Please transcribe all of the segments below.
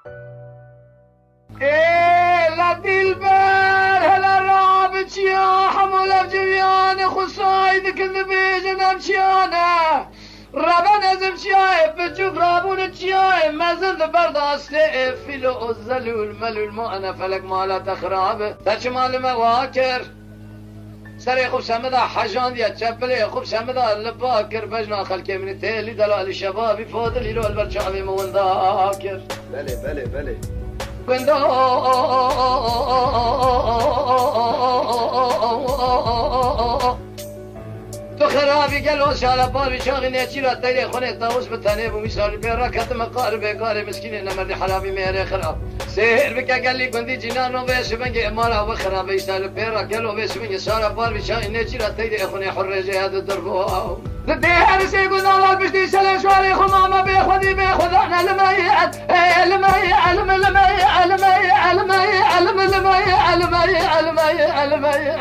ايه لا دلبر هلا راب تشيا حمول بجريان خصايد كذبي جنب تشيانا ربنا نزم تشيا بجوب رابون تشيا مازن برداشت فيلو الزلول ملول ما انا فلك مالا تخراب تشمال مواكر سري خوب سمدا حجان ديا تشبلي خوب سمدا لباكر بجنا خلكي من تيلي دلال الشباب فاضل يلو البرشاوي مون ذاكر بله كندو تو خرابي قالوا شالا باري شاغي نيتشيرا تايري خوني طاوس بتاني بمثال بيرا كتم قارب مسكين نمر حرابي ميري خراب سير بك قال لي كنتي جنانو بيش بنجي امارا وخراب يشتغل بيرا قالوا بيش بنجي شالا باري شاغي نيتشيرا تايري خوني حريجي هذا دربو ندي هرسي يقول الله بشتي سلام شوالي خمامة بيخذي بيخذنا الميت الميت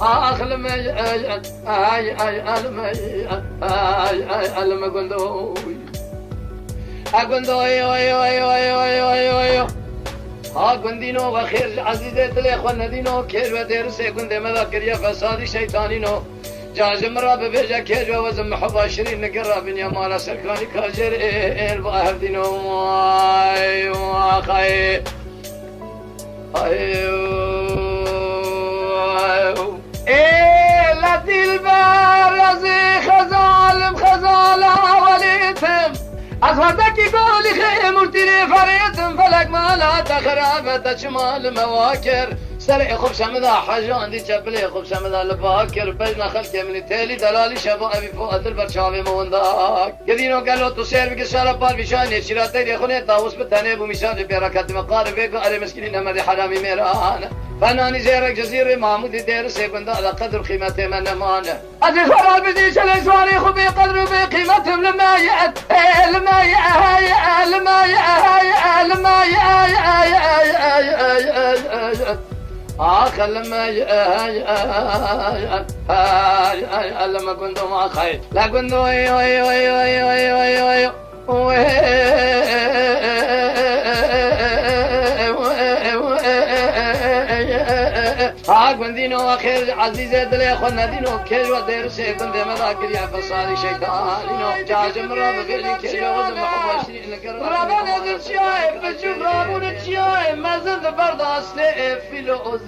آخ الميت المقندوي أقندوي قندينو وخير عزيزي تلي اخوانا دينو كير وديرسي قندي مذاكر يا فسادي شيطانينو جاجم راب بيجا كير وزم محب 20 نقرب يا مالا سركاني كاجر الباهر دينو واخي ايه لا دلبر رزي خزالة وليتم أصفدك يقولي خيم مرتلي فريتم فلك ما لا تخرابة شمال مواكر سري خوب شمدا حجان دي جبلي خوب شمدا لباكر بجنا خلقي من تيلي دلالي شبابي فوق البرشاوي مونداك يدينو قالوا تسير بك الشارع بار بشاني شيراتي دي خوني طاوس بتاني بمشان بيركات مقارب بيكو علي مسكينين امري حرامي ميران فناني زيرك جزيري محمود دير سيكون على قدر قيمته من مانه أجي خرال بدي شلي سواري خبي قدر بقيمتهم لما يأت لما آخر لما كنت مع خير لا كنت دينو خير عزيزي دلي خلنا دينو كيل ودير سيكون دي مذاكر يا فصالي شيطانينو جاجم راب بيلي كيل وزم محب 20 نقرب رابا نزل شايف بشوف رابون تشايف مازن برداشت فيلو